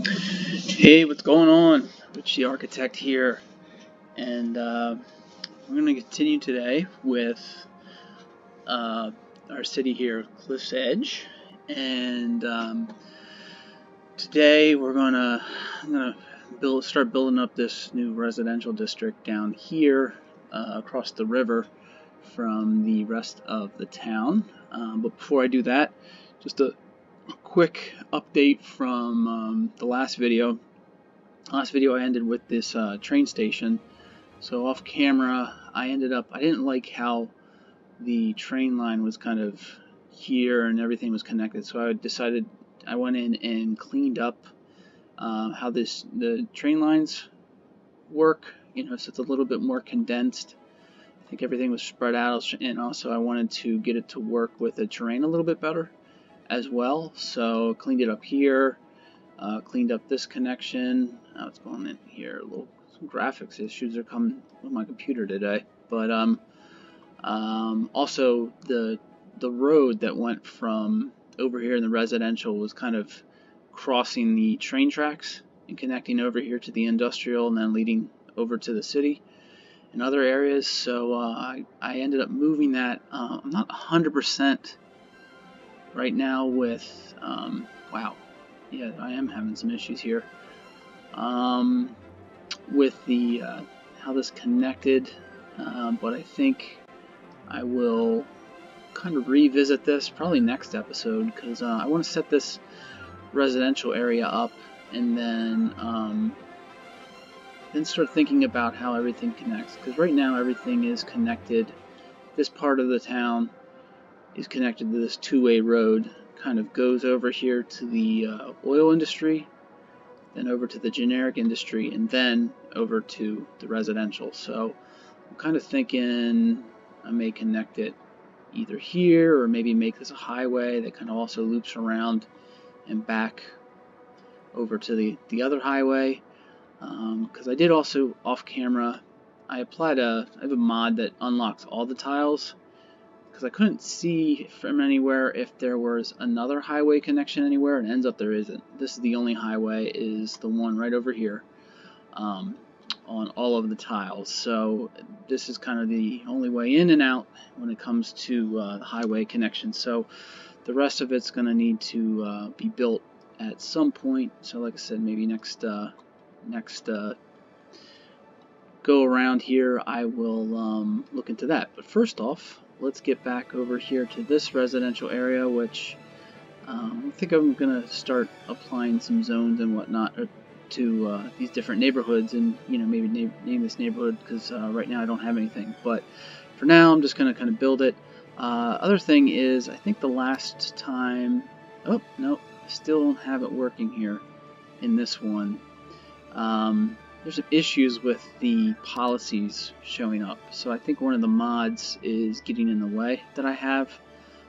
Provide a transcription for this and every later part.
Hey, what's going on? Rich the Architect here, and we're going to continue today with our city here, Cliff's Edge, and today I'm gonna start building up this new residential district down here across the river from the rest of the town. But before I do that, just a quick update from the last video. Last video I ended with this train station. So off camera, I didn't like how the train line was kind of here and everything was connected. So I went in and cleaned up how the train lines work. So it's a little bit more condensed. I think everything was spread out, and also I wanted to get it to work with the terrain a little bit better as well. So cleaned it up here. Cleaned up this connection. What's going in here? Some graphics issues are coming with my computer today. But also the road that went from over here in the residential was kind of crossing the train tracks and connecting over here to the industrial and then leading over to the city and other areas. So I ended up moving that. I'm not 100% right now with wow. Yeah, I am having some issues here with the how this connected, but I think I will kind of revisit this probably next episode, because I want to set this residential area up and then start thinking about how everything connects, because right now everything is connected. This part of the town is connected to this two-way road. Kind of goes over here to the oil industry, then over to the generic industry, and then over to the residential. So I'm kind of thinking I may connect it either here or maybe make this a highway that kind of also loops around and back over to the other highway. Because I did also off camera, I have a mod that unlocks all the tiles, because I couldn't see from anywhere if there was another highway connection anywhere, and ends up there isn't. This is the only highway, is the one right over here on all of the tiles. So this is kind of the only way in and out when it comes to the highway connection. So the rest of it's going to need to be built at some point. So like I said, maybe next go around here I will look into that. But first off, let's get back over here to this residential area, which I think I'm going to start applying some zones and whatnot to these different neighborhoods, and maybe name this neighborhood, because right now I don't have anything. But for now, I'm just going to kind of build it. Other thing is, I think the last time, oh no, I still don't have it working here in this one. There's some issues with the policies showing up, so I think one of the mods is getting in the way that I have,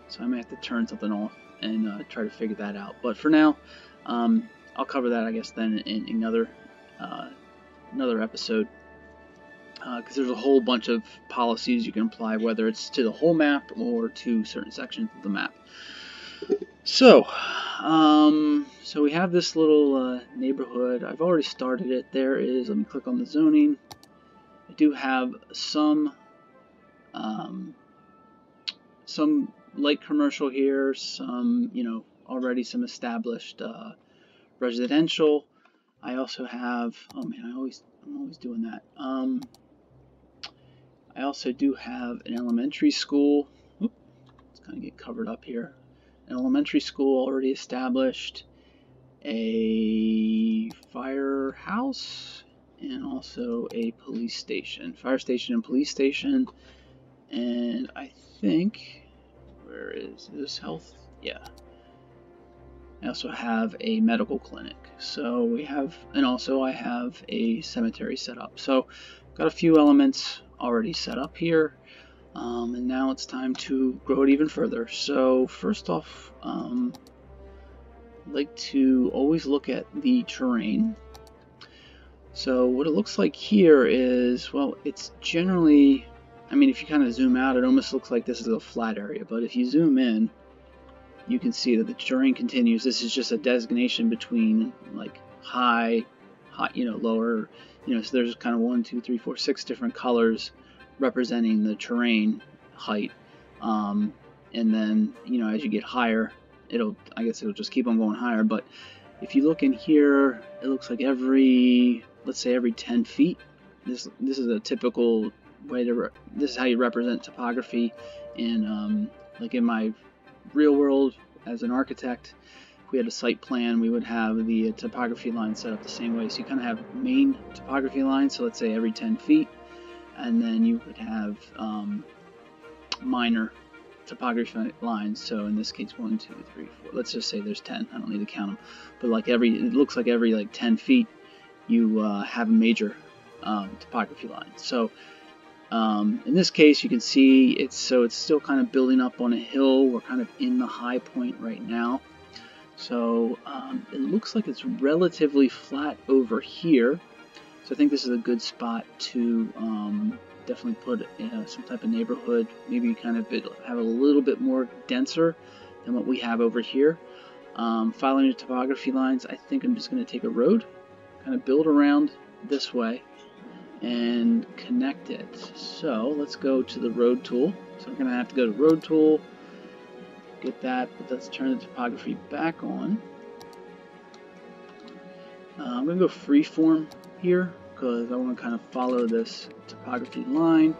so I may have to turn something off and try to figure that out. But for now, I'll cover that, I guess, then in another episode, because there's a whole bunch of policies you can apply, whether it's to the whole map or to certain sections of the map. So we have this little neighborhood. I've already started it. Let me click on the zoning. I do have some light commercial here, some, already some established residential. I also have, oh man, I'm always doing that. I also do have an elementary school. Oop, let's kind of get covered up here. An elementary school already established, a firehouse, and also a police station. Fire station and police station. And I think, where is this health? Yeah. I also have a medical clinic. So we have, and also I have a cemetery set up. So got a few elements already set up here. And now it's time to grow it even further. So first off, I like to always look at the terrain. So what it looks like here is, well, it's generally, I mean, if you kind of zoom out, it almost looks like this is a flat area. But if you zoom in, you can see that the terrain continues. This is just a designation between like high, lower, so there's kind of 1, 2, 3, 4, 6 different colors representing the terrain height. And then, as you get higher, I guess it'll just keep on going higher. But if you look in here, it looks like let's say every 10 feet. This is a typical way this is how you represent topography in, like in my real world as an architect. If we had a site plan, we would have the topography line set up the same way. So you kind of have main topography lines, so let's say every 10 feet, and then you would have minor topography lines. So in this case, 1, 2, 3, 4. Let's just say there's 10. I don't need to count them, but it looks like every like 10 feet you have a major topography line. So in this case, you can see it's still kind of building up on a hill. We're kind of in the high point right now. So it looks like it's relatively flat over here. So I think this is a good spot to definitely put some type of neighborhood, maybe kind of have a little bit more denser than what we have over here. Following the topography lines, I think I'm just going to take a road, kind of build around this way, and connect it. So let's go to the road tool. So we're going to have to go to road tool, get that, but let's turn the topography back on. I'm going to go freeform here because I want to kind of follow this topography line.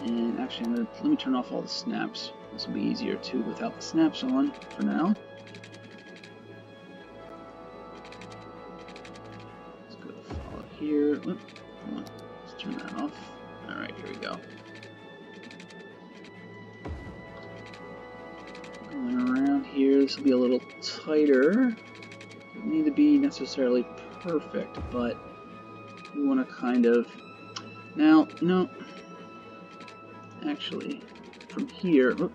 And actually, let me turn off all the snaps. This will be easier too without the snaps on for now. Let's go follow here. Oop, hold on. Let's turn that off. Alright, here we go. Going around here, this will be a little tighter. Doesn't need to be necessarily perfect, but we want to kind of... Now, actually, from here... Let's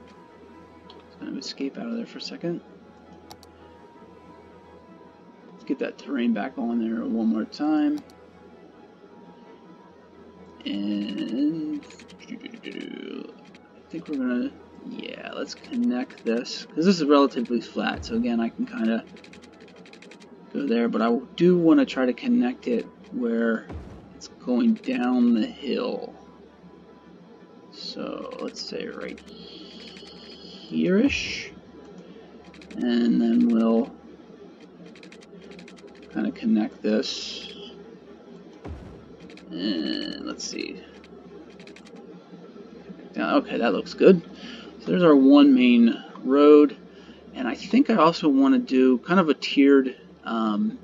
kind of escape out of there for a second. Let's get that terrain back on there one more time. And... I think we're going to... Yeah, let's connect this. Because this is relatively flat, so again, I can kind of go there, but I do want to try to connect it where it's going down the hill. So let's say right here-ish, and then we'll kind of connect this, and let's see. Okay, that looks good. So there's our one main road, and I think I also want to do kind of a tiered, kind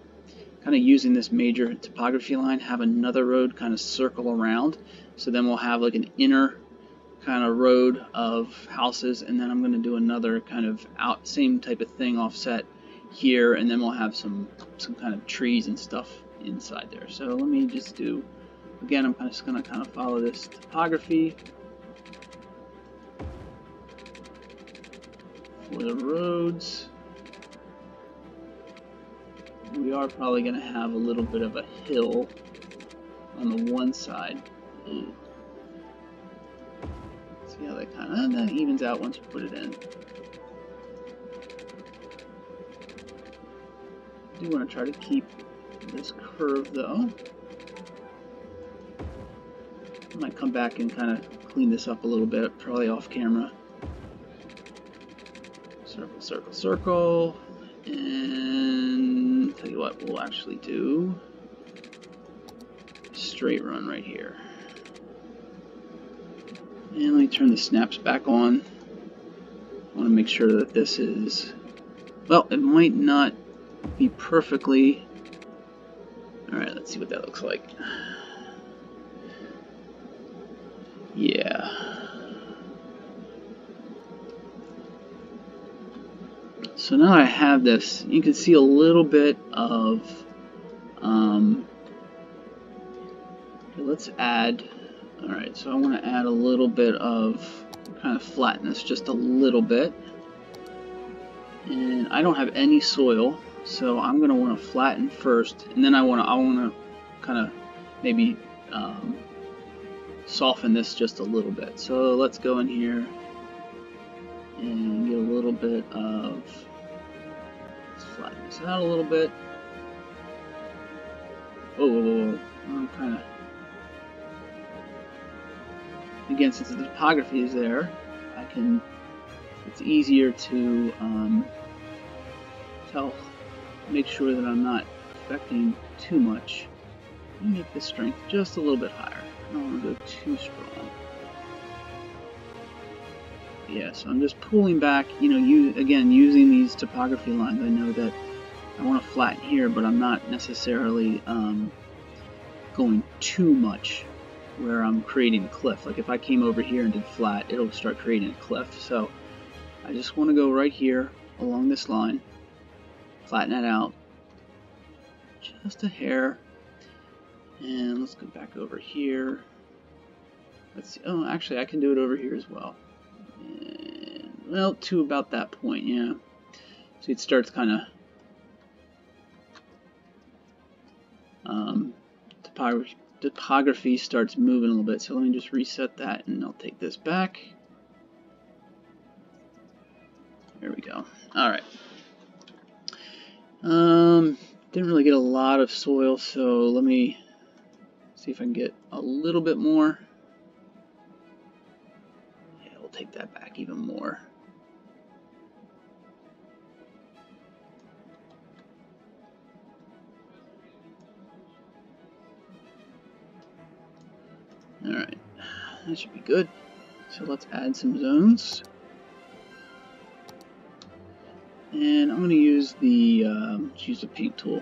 of using this major topography line, have another road kind of circle around. So then we'll have like an inner kind of road of houses, and then I'm going to do another kind of same type of thing offset here, and then we'll have some kind of trees and stuff inside there. So let me just do, again, I'm just going to kind of follow this topography for the roads. We are probably going to have a little bit of a hill on the one side. Ooh. See how that evens out once you put it in. I do want to try to keep this curve though. I might come back and kind of clean this up a little bit, probably off camera. Circle, circle, circle, and tell you what, we'll actually do a straight run right here. And let me turn the snaps back on. I want to make sure that this is, well, it might not be perfectly. Alright, let's see what that looks like. Yeah. So now I have this, you can see a little bit of, let's add, alright, so I want to add a little bit of kind of flatness, just a little bit. And I don't have any soil, so I'm going to want to flatten first, and then I want to kind of maybe soften this just a little bit. So let's go in here and get a little bit of, let's flatten this out a little bit. Whoa, whoa, whoa, whoa. I'm kind of... Again, since the topography is there, I can... It's easier to make sure that I'm not affecting too much. Let me make the strength just a little bit higher. I don't want to go too strong. Yeah, so I'm just pulling back, you know, again, using these topography lines. I know that I want to flatten here, but I'm not necessarily going too much where I'm creating a cliff. Like if I came over here and did flat, it'll start creating a cliff. So I just want to go right here along this line, flatten that out just a hair, and let's go back over here. Let's see. Oh, actually, I can do it over here as well. And, well, to about that point, yeah. See, it starts kind of topography starts moving a little bit. So let me just reset that, and I'll take this back. There we go. All right. Didn't really get a lot of soil, so let me see if I can get a little bit more. Yeah, we'll take that back even more. All right, that should be good. So let's add some zones. And I'm going to use the paint tool.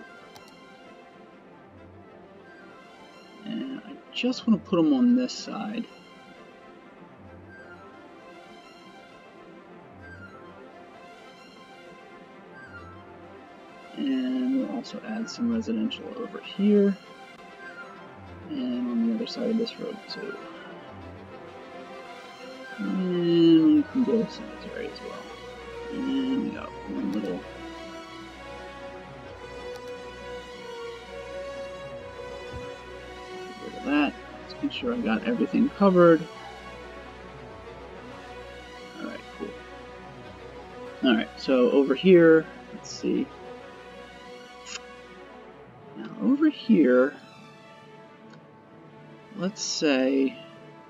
And I just want to put them on this side. And we'll also add some residential over here. And on the other side of this road too. And we can go cemetery as well. And we got one little... Get rid of that. Let's make sure I got everything covered. Alright, cool. Alright, so over here, let's see. Now over here, let's say,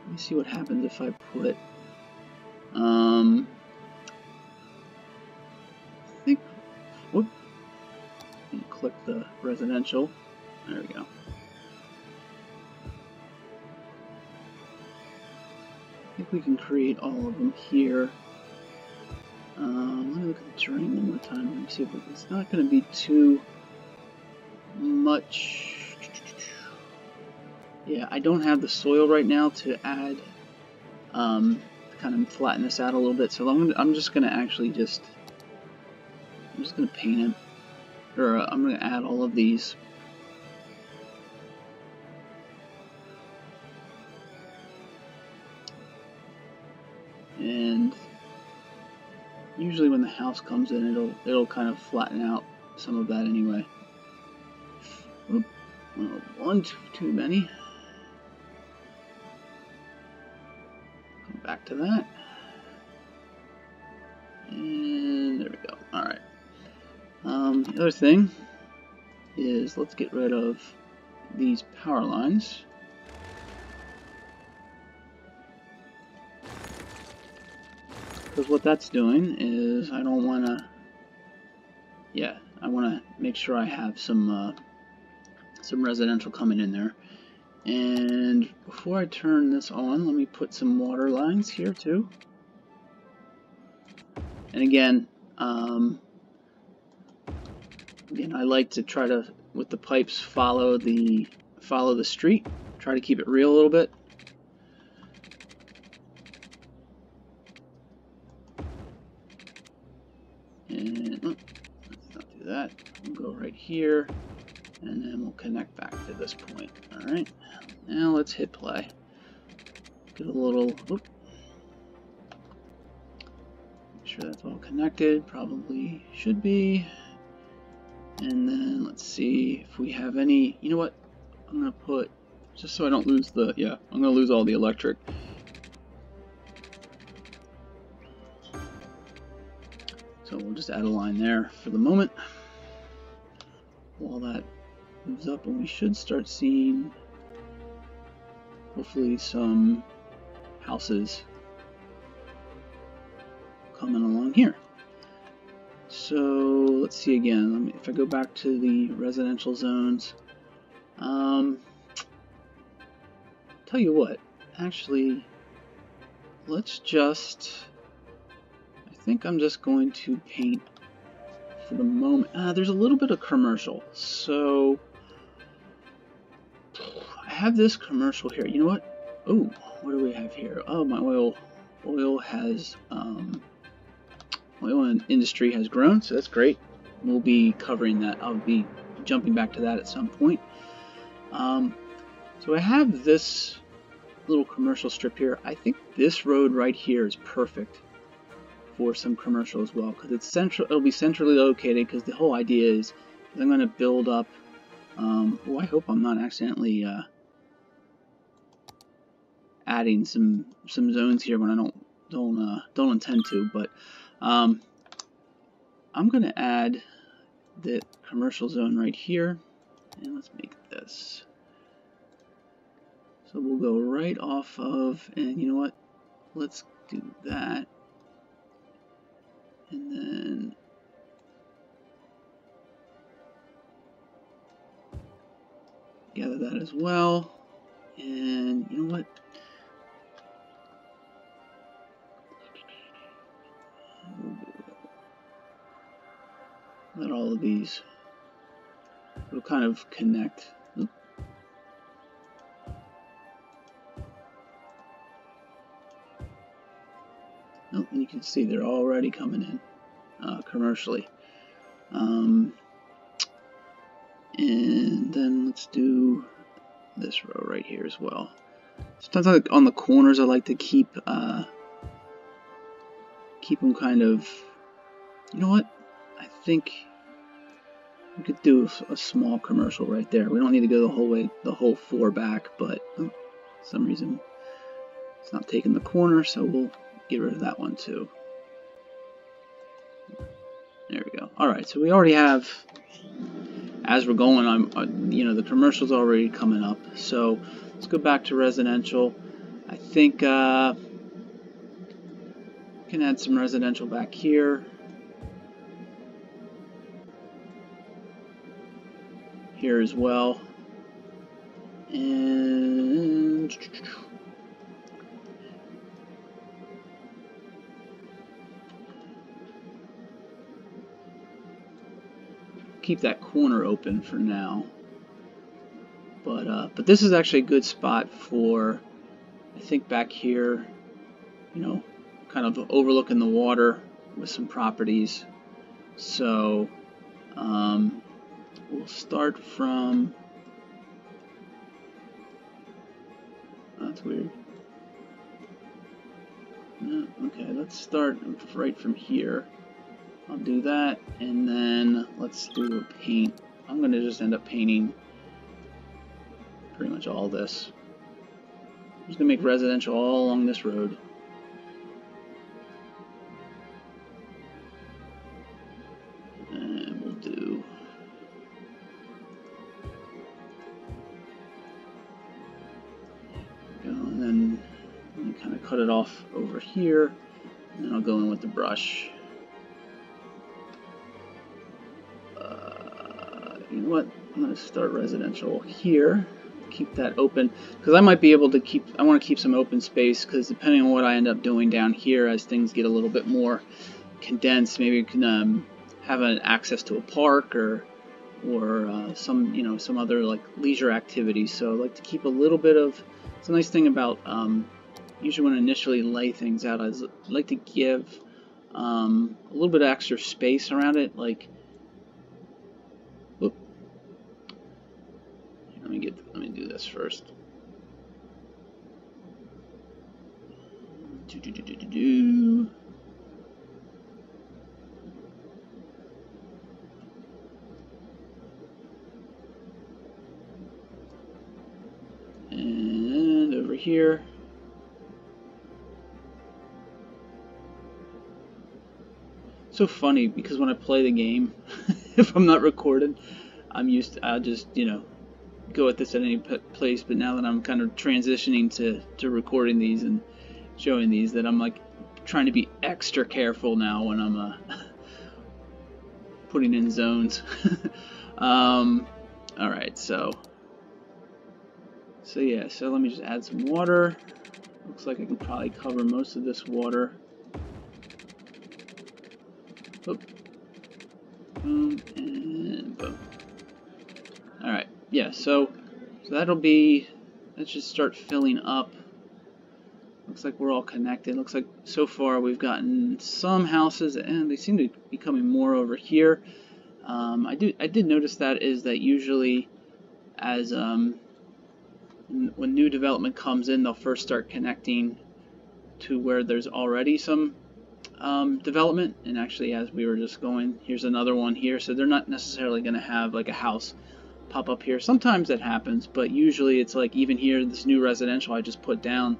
let me see what happens if I put, I think, whoop, and click the residential, there we go. I think we can create all of them here. Let me look at the terrain one more time. Let me see if it's not going to be too much. Yeah, I don't have the soil right now to add, kind of flatten this out a little bit. So I'm just going to actually just, I'm just going to paint it, or I'm going to add all of these. And usually when the house comes in, it'll kind of flatten out some of that anyway. Oop, one too many. Come back to that. And there we go. Alright. The other thing is, let's get rid of these power lines. Because what that's doing is, I don't want to, yeah, I want to make sure I have some residential coming in there. And before I turn this on, let me put some water lines here too. And again, I like to try to, with the pipes, follow the street. Try to keep it real a little bit. And oh, let's not do that. We'll go right here, and then we'll connect back to this point. All right. Now let's hit play. Get a little. Make sure that's all connected. Probably should be. And then let's see if we have any. You know what? I'm gonna put, just so I don't lose the. Yeah, I'm gonna lose all the electric. So we'll just add a line there for the moment. While that moves up, and we should start seeing hopefully some houses coming along here. So let's see again. If I go back to the residential zones, tell you what, actually, let's just, I think I'm just going to paint for the moment. There's a little bit of commercial, so I have this commercial here. You know what? Oh, what do we have here? Oh, my oil has, oil industry has grown, so that's great. We'll be covering that. I'll be jumping back to that at some point. So I have this little commercial strip here. I think this road right here is perfect for some commercial as well, because it's central. It'll be centrally located, because the whole idea is I'm going to build up. I hope I'm not accidentally adding some zones here when I don't intend to. But I'm going to add the commercial zone right here, and let's make this. So we'll go right off of, and you know what? Let's do that. And then gather that as well. And you know what? Let all of these, it'll kind of connect. Oh, and you can see they're already coming in commercially. And then let's do this row right here as well. Sometimes on the corners I like to keep them kind of, you know what? I think we could do a small commercial right there. We don't need to go the whole 4 back, but for some reason it's not taking the corner, so we'll get rid of that one too. There we go. Alright, so we already have, as we're going, the commercial's already coming up. So let's go back to residential. I think we can add some residential back here. Here as well. And keep that corner open for now. But this is actually a good spot for, I think, back here, kind of overlooking the water with some properties. So we'll start from, that's weird. No, okay, let's start right from here. I'll do that, and then let's do a paint. I'm going to just end up painting pretty much all this. I'm just going to make residential all along this road. And we'll do... and then kind of cut it off over here, and then I'll go in with the brush. You know what? I'm going to start residential here. Keep that open, because I might be able to keep, I want to keep some open space, because depending on what I end up doing down here, as things get a little bit more condensed, maybe we can have an access to a park or some other like leisure activities. So I like to keep a little bit of, it's a nice thing about usually when I initially lay things out, I like to give a little bit of extra space around it, like, whoop. Let me do this first. And over here. So funny, because when I play the game, if I'm not recording, I'm used to, I'll just, you know, go at this at any place, but now that I'm kind of transitioning to recording these and showing these, that I'm like trying to be extra careful now when I'm putting in zones. Alright, so yeah, so let me just add some water. Looks like I can probably cover most of this water. Boom, boom, and boom. Alright, yeah, so that'll be, let's just start filling up. Looks like we're all connected. Looks like so far we've gotten some houses, and they seem to be coming more over here. I did notice that usually as when new development comes in, they'll first start connecting to where there's already some development. And actually, as we were just going, here's another one here. So they're not necessarily going to have like a house pop up here. Sometimes that happens, but usually it's like even here, this new residential I just put down,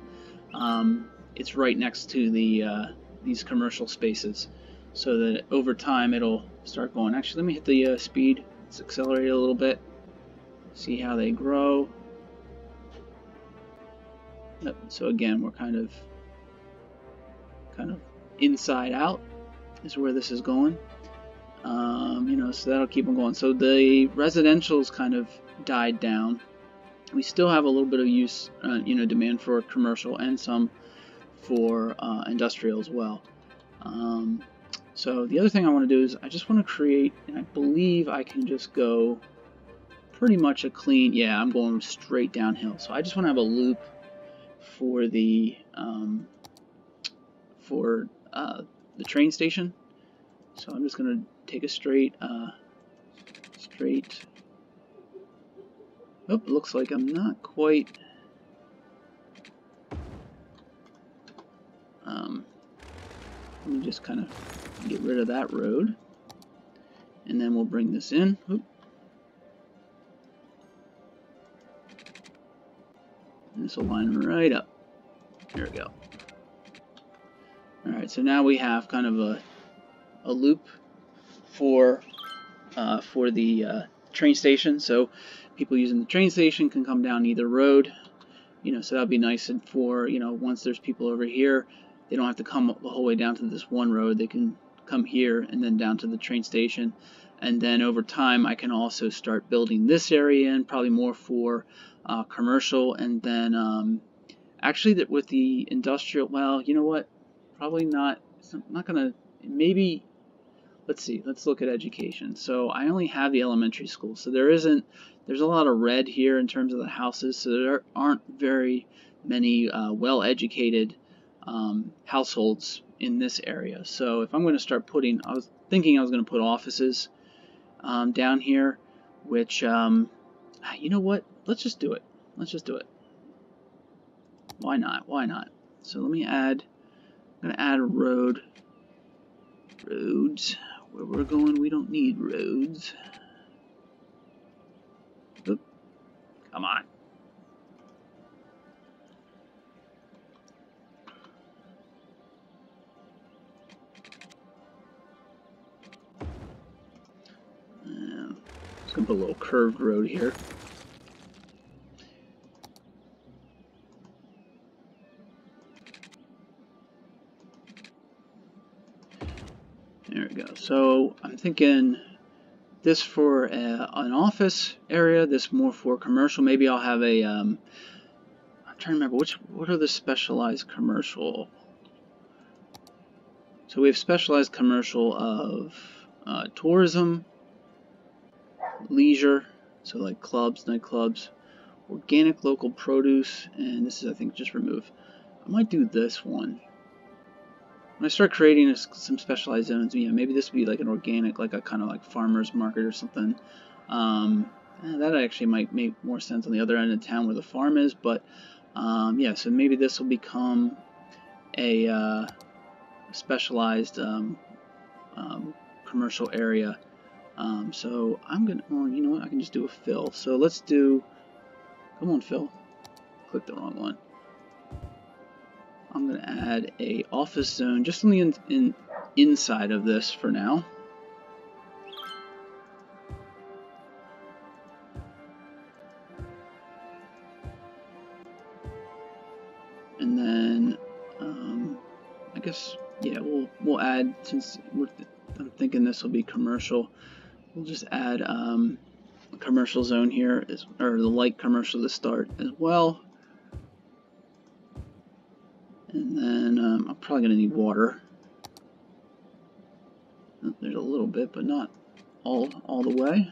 it's right next to the these commercial spaces, so that over time it'll start going. Actually, let me hit the speed. Let's accelerate a little bit. See how they grow. Yep. So again, we're kind of inside out is where this is going. You know, so that'll keep them going. So the residential's kind of died down. We still have a little bit of use, you know, demand for commercial and some for industrial as well. So the other thing I want to do is I just want to create, and I believe I can just go pretty much a clean, yeah, I'm going straight downhill. So I just want to have a loop for the train station. So I'm just going to take a straight. Oh, looks like I'm not quite. Let me just kind of get rid of that road, and then we'll bring this in. Oop. And this will line right up. There we go. Alright, so now we have kind of a loop for the train station. So people using the train station can come down either road. You know, so that'll be nice. And for, you know, once there's people over here, they don't have to come the whole way down to this one road. They can come here and then down to the train station. And then over time, I can also start building this area in, probably more for commercial. And then actually, that with the industrial, well, you know what? Probably not. It's not gonna. Maybe. Let's see. Let's look at education. So I only have the elementary school. So there's a lot of red here in terms of the houses. So there aren't very many well-educated households in this area. So if I'm going to start putting, I was thinking I was going to put offices down here, which, you know what? Let's just do it. Let's just do it. Why not? Why not? So let me add, I'm going to add a road. Roads. Where we're going, we don't need roads. Oop. Come on. Just gonna put a little curved road here. There we go. So I'm thinking this for an office area, this more for commercial. Maybe I'll have a, I'm trying to remember what are the specialized commercial. So we have specialized commercial of tourism, leisure, so like clubs, nightclubs, organic local produce, and this is, I think, just remove. I might do this one. When I start creating some specialized zones, yeah, maybe this would be like an organic, like a kind of like farmer's market or something. That actually might make more sense on the other end of town where the farm is, but yeah, so maybe this will become a specialized commercial area. So I'm gonna, well, you know what, I can just do a fill. So let's do, come on, Phil. Click the wrong one. I'm going to add a office zone just on the inside of this for now. And then I guess, yeah, we'll add, since I'm thinking this will be commercial, we'll just add a commercial zone here, or the light commercial to start as well. And then I'm probably going to need water. There's a little bit, but not all the way.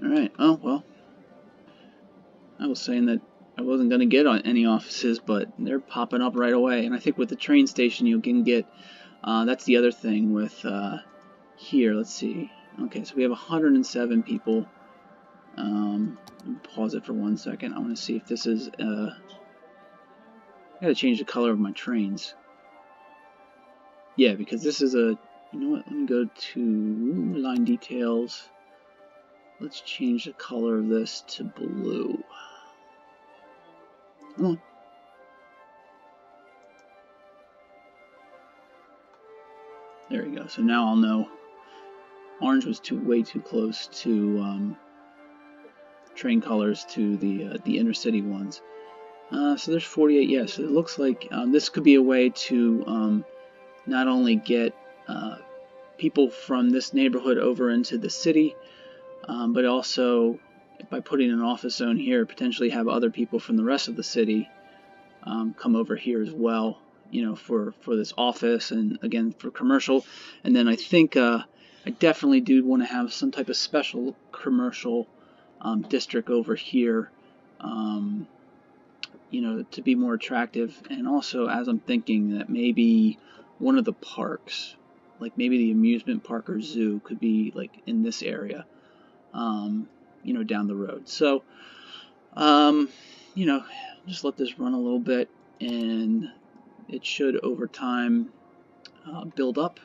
Alright, oh well. I was saying that I wasn't going to get on any offices, but they're popping up right away. And I think with the train station you can get, that's the other thing with here, let's see. Okay, so we have 107 people. Pause it for 1 second. I want to see if this is, I gotta change the color of my trains. Yeah, because this is a, you know what, let me go to line details. Let's change the color of this to blue. Come on. There we go. So now I'll know. Orange was way too close to train colors to the inner city ones. So there's 48. Yes, yeah, so it looks like this could be a way to not only get people from this neighborhood over into the city, but also by putting an office zone here, potentially have other people from the rest of the city come over here as well, you know, for this office and again for commercial. And then I think I definitely do want to have some type of special commercial district over here, you know, to be more attractive. And also, as I'm thinking, that maybe one of the parks, like maybe the amusement park or zoo, could be like in this area, you know, down the road. So, you know, just let this run a little bit, and it should over time build up.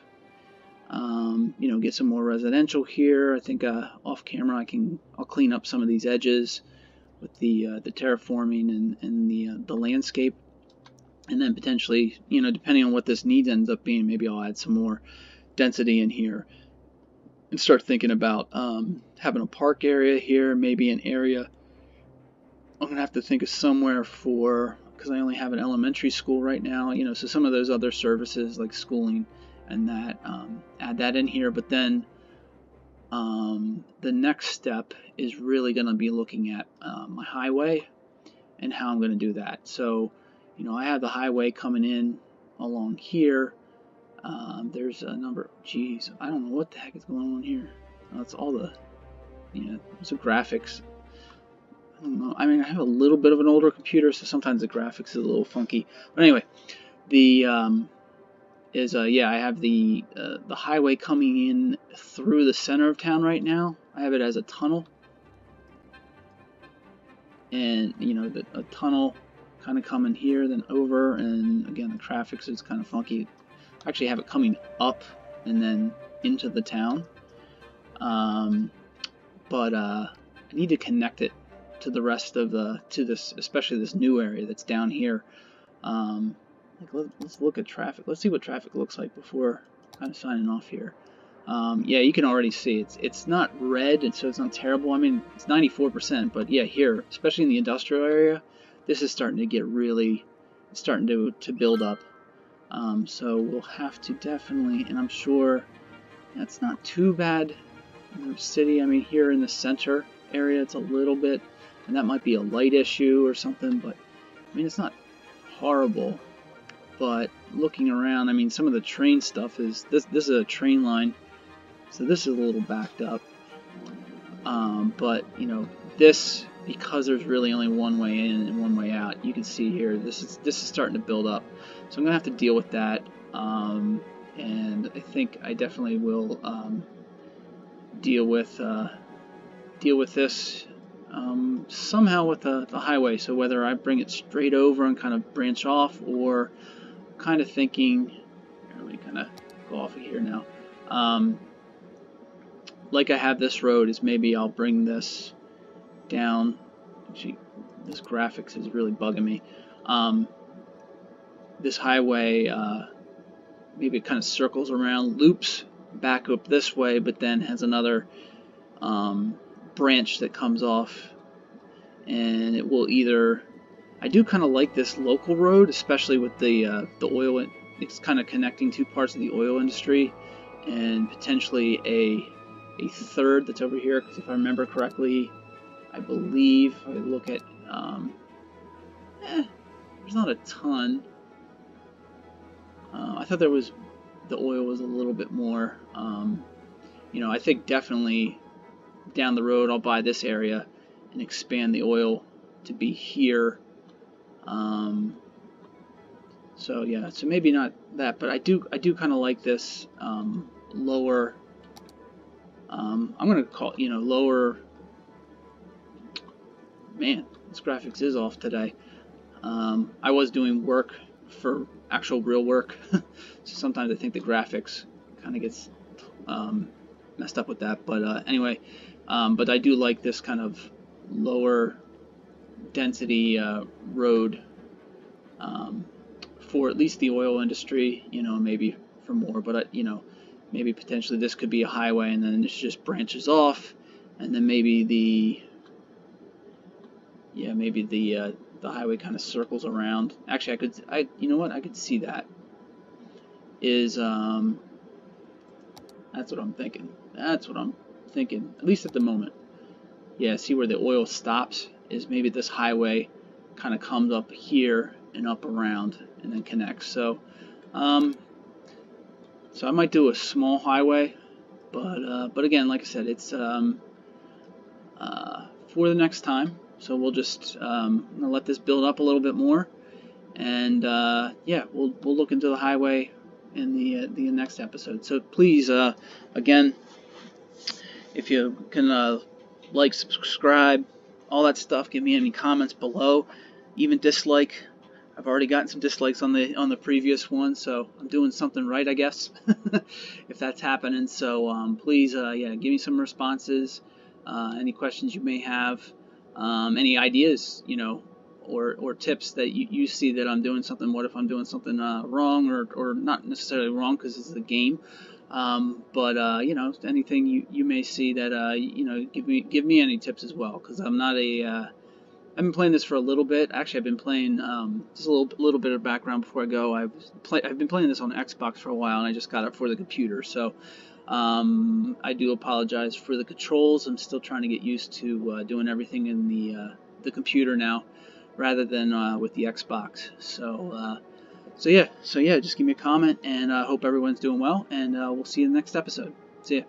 You know, get some more residential here. I think off camera I'll clean up some of these edges with the terraforming and the landscape, and then potentially, you know, depending on what this needs ends up being, maybe I'll add some more density in here and start thinking about having a park area here, maybe an area. I'm gonna have to think of somewhere for, because I only have an elementary school right now, you know, so some of those other services like schooling and that, add that in here. But then the next step is really going to be looking at my highway and how I'm going to do that. So, you know, I have the highway coming in along here. There's a number, geez, I don't know what the heck is going on here. That's all the, you know, some graphics. I don't know. I mean, I have a little bit of an older computer, so sometimes the graphics is a little funky. But anyway, the yeah, I have the highway coming in through the center of town right now. I have it as a tunnel, and you know, a tunnel kind of coming here, then over, and again the graphics is kind of funky. I actually have it coming up and then into the town, but I need to connect it to the rest of to this, especially this new area that's down here. Let's look at traffic. Let's see what traffic looks like before kind of signing off here. Yeah, you can already see it's not red, and so it's not terrible. I mean, it's 94%, but yeah, here, especially in the industrial area, this is starting to get really, it's starting to build up. So we'll have to definitely, and I'm sure that's not too bad in the city. I mean, here in the center area, it's a little bit, and that might be a light issue or something, but I mean, it's not horrible. But looking around, I mean, some of the train stuff is, this is a train line, so this is a little backed up. But, you know, this, because there's really only one way in and one way out, you can see here, this is starting to build up. So I'm going to have to deal with that, and I think I definitely will deal with this somehow with the highway. So whether I bring it straight over and kind of branch off, or kind of thinking, here, let me kind of go off of here now, like I have this road, is maybe I'll bring this down. Actually, this graphics is really bugging me. This highway maybe it kind of circles around, loops back up this way, but then has another branch that comes off, and it will either. I do kind of like this local road, especially with the oil. It's kind of connecting two parts of the oil industry, and potentially a third that's over here. Because if I remember correctly, I believe if I look at there's not a ton. I thought there was the oil was a little bit more. I think definitely down the road I'll buy this area and expand the oil to be here. So yeah, so maybe not that, but I do kind of like this lower. I'm gonna call lower. Man, this graphics is off today. I was doing work for actual real work, so sometimes I think the graphics kind of gets messed up with that. But anyway, but I do like this kind of lower density road for at least the oil industry. Maybe for more, but maybe potentially this could be a highway, and then this just branches off, and then maybe the highway kind of circles around. Actually, you know what? I could see that. That's what I'm thinking. That's what I'm thinking, at least at the moment. Yeah, see where the oil stops is maybe this highway kind of comes up here and up around and then connects. So I might do a small highway, but again, like I said, it's for the next time. So we'll just I'm gonna let this build up a little bit more, and yeah, we'll look into the highway in the next episode. So please, again, if you can like, subscribe, all that stuff. Give me any comments below, even dislike. I've already gotten some dislikes on the previous one, so I'm doing something right, I guess, if that's happening. So please, yeah, give me some responses. Any questions you may have. Any ideas, or tips that you see that I'm doing something. What if I'm doing something wrong, or not necessarily wrong, because this is a game, but anything you may see that give me any tips as well, because I'm not I've been playing this for a little bit. Actually, I've been playing just a little bit of background before I go. I've been playing this on Xbox for a while, and I just got it for the computer. So I do apologize for the controls. I'm still trying to get used to doing everything in the computer now, rather than with the Xbox. So yeah, just give me a comment, and I hope everyone's doing well, and we'll see you in the next episode. See ya.